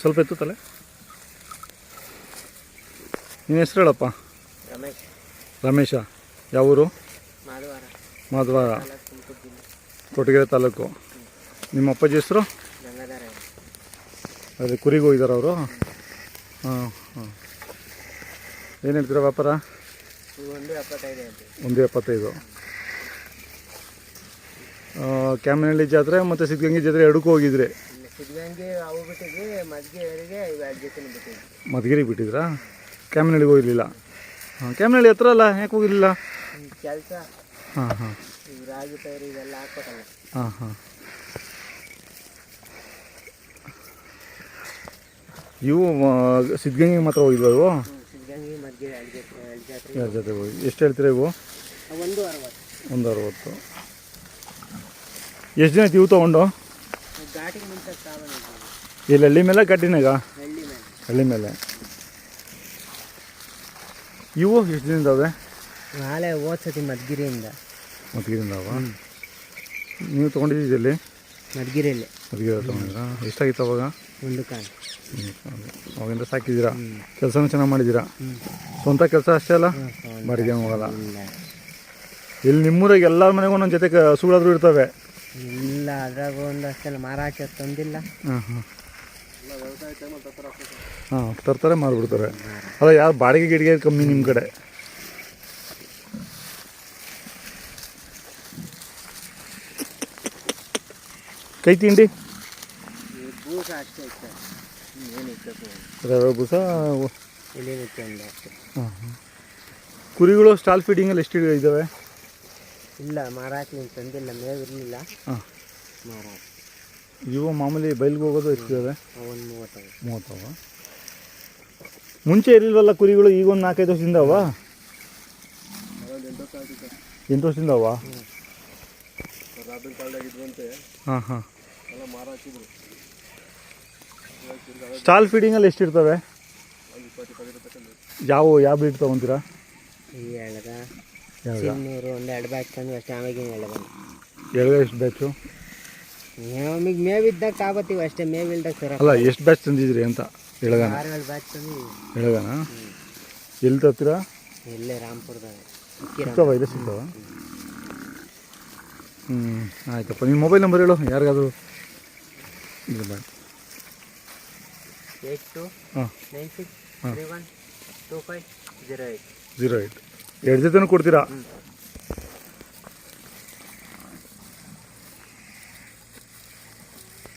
ಸ್ವಲ್ಪ ಎತ್ತು ತಲೆ. ನಿನ್ನ ಹೆಸರು ಹೇಳಪ್ಪ. ರಮೇಶ. ಯಾವ ಊರು? ಮಾಧವಾರ, ಕೊಟ್ಟಿಗೆರೆ ತಾಲೂಕು. ನಿಮ್ಮ ಅಪ್ಪಾಜಿ ಹೆಸರು? ಅದೇ ಕುರಿಗೆ ಹೋಗಿದ್ದಾರೆ ಅವರು. ಹಾಂ ಹಾಂ. ಏನು ಹೇಳ್ತೀರಾ ವ್ಯಾಪಾರ? 1.75. ಕ್ಯಾಮನಹಳ್ಳಿ ಜಾತ್ರೆ ಮತ್ತು ಸಿದ್ಧಗಂಗೆ ಜಾತ್ರೆ ಎರಡಕ್ಕೂ ಹೋಗಿದ್ರಿ? ಮಧುಗಿರಿಗೆ ಬಿಟ್ಟಿದ್ರಾ? ಕ್ಯಾಮನಹಳ್ಳಿಗೆ ಹೋಗಿರಲಿಲ್ಲ? ಹಾಂ, ಕ್ಯಾಮನಹಳ್ಳಿ ಹತ್ರ ಅಲ್ಲ, ಯಾಕೆ ಹೋಗಿರಲಿಲ್ಲ? ಕೆಲಸ. ಹಾಂ ಹಾಂ ರಾಗಿ ಪೈರು ಇವೆಲ್ಲ ಹಾಕ್ಬೇಕಲ್ಲ. ಹಾಂ ಹಾಂ. ಇವು ಸಿದ್ಧಗಂಗೆಗೆ ಮಾತ್ರ ಹೋಗಿದ್ವಾ ಇವು? ಸಿದ್ಧಗಂಗೆ ಮಧ್ಯೆ ಎರಡು ಜೊತೆ ಹೋಗಿ. ಎಷ್ಟು ಹೇಳ್ತೀರಾ ಇವು? 1.60. ಎಷ್ಟು ದಿನ ಆಯ್ತು ಇವು ತೊಗೊಂಡು? ಘಾಟಿಗೆ ಮುಂಚೆ ಇಲ್ಲಿ ಹಳ್ಳಿ ಮೇಲೆ ಘಾಟಿನಾಗ? ಹಳ್ಳಿ ಮೇಲೆ. ಇವು ಎಷ್ಟು ದಿನದ ಅವೆ? ನಾಳೆ ಓದ್ಸತಿ ಮಧುಗಿರಿಯಿಂದ ಅವ? ನೀವು ತೊಗೊಂಡಿದ್ದೀಲ್ಲಿ? ಮಧುಗಿರಿಯಲ್ಲಿ. ಮಧುಗಿರಿ ತೊಗೊಂಡಿದ್ದೀರಾ? ಎಷ್ಟಾಗಿತ್ತು ಅವಾಗ? 1 ಕಾಲು. ಅವಾಗಿಂದ ಸಾಕಿದ್ದೀರಾ? ಕೆಲಸನೂ ಚೆನ್ನಾಗಿ ಮಾಡಿದ್ದೀರಾ? ಸ್ವಂತ ಕೆಲಸ ಅಷ್ಟೇ ಅಲ್ಲ, ಬಾಡಿಗೆ ಹೋಗಲ್ಲ? ಇಲ್ಲಿ ನಿಮ್ಮೂರಾಗ ಎಲ್ಲರ ಮನೆಗೂ ಒಂದೊಂದು ಜೊತೆ ಹಸುಗಳಾದ್ರೂ ಇರ್ತವೆ? ಇಲ್ಲ, ಅದ್ರಾಗ ಒಂದು ಅಷ್ಟೆಲ್ಲ ಮಾರಾಟ ತಂದಿಲ್ಲ. ಹಾಂ ಹಾಂ ಹಾಂ, ತರ್ತಾರೆ ಮಾರಿಬಿಡ್ತಾರೆ. ಅಲ್ಲ, ಯಾರು ಬಾಡಿಗೆ ಗಿಡಿಗೆ ಕಮ್ಮಿ ನಿಮ್ಮ ಕಡೆ? ಕೈ ತಿಂಡಿ? ಬೂಸ ಅಷ್ಟೇ ಇತ್ತು, ರವೆ ಬೂಸ. ಹಾಂ ಹಾಂ. ಕುರಿಗಳು ಸ್ಟಾಲ್ ಫೀಡಿಂಗಲ್ಲಿ ಎಷ್ಟು ಇದ್ದಾವೆ? ಇಲ್ಲ, ಮಾರಾಟ ತಂದಿಲ್ಲ, ಮೇವಿರಲಿಲ್ಲ. ಹಾಂ, ಮಾರಾಟ. ಇವು ಮಾಮೂಲಿ ಬೈಲ್ಗೆ ಹೋಗೋದು ಎಷ್ಟಿದ್ದಾವೆ? 30. ಮುಂಚೆ ಇರಲಿಲ್ವಲ್ಲ ಕುರಿಗಳು, ಈಗ ಒಂದು 4-5 ವರ್ಷದಿಂದ ಅವ? 8 ವರ್ಷದಿಂದ ಅವ? ಹಾಂ ಹಾಂ. ಸ್ಟಾಲ್ ಫೀಡಿಂಗಲ್ಲಿ ಎಷ್ಟಿರ್ತವೆ? ಯಾವ ಬ್ರೀಡ್ ತೊಗೊತೀರಾ? ಈ ಎಳಗ ಸಿನ್ನೂರು ಒಂದು 2 ಬ್ಯಾಚ್ ತಂದು ಅಷ್ಟೇ. ಆಮೇಲೆ ಎಳಗ ಎಷ್ಟು ಬ್ಯಾಚು? ನಮಗೆ ಮೇವಿದ್ದಾಗ ತಾಬತ್ತೀವಿ ಅಷ್ಟೇ, ಮೇವಿಲ್ದಾಗ ಸರ. ಅಲ್ಲ, ಎಷ್ಟು ಬ್ಯಾಚ್ ತಂದಿದ್ರಿ ಅಂತ? ಎಳಗನ? 6-7 ಬ್ಯಾಚ್ ತಂದು. ಎಳಗನ? ಎಲ್ಲಿ ತರ್ತೀರಾ? ಇಲ್ಲೇ ರಾಮ್ಪುರದಾಗ ಸಿಗ್ತಾವ? ಇಲ್ಲೇ ಸಿಗ್ತಾವ? ಆಯ್ತಪ್ಪ. ನಿಮ್ಮ ಮೊಬೈಲ್ ನಂಬರ್ ಹೇಳು ಯಾರಿಗಾದ್ರು. ಇಲ್ಲ ಬೇಡ. 8296312508. 08. 2 ಜೊತೆನೂ ಕೊಡ್ತೀರಾ?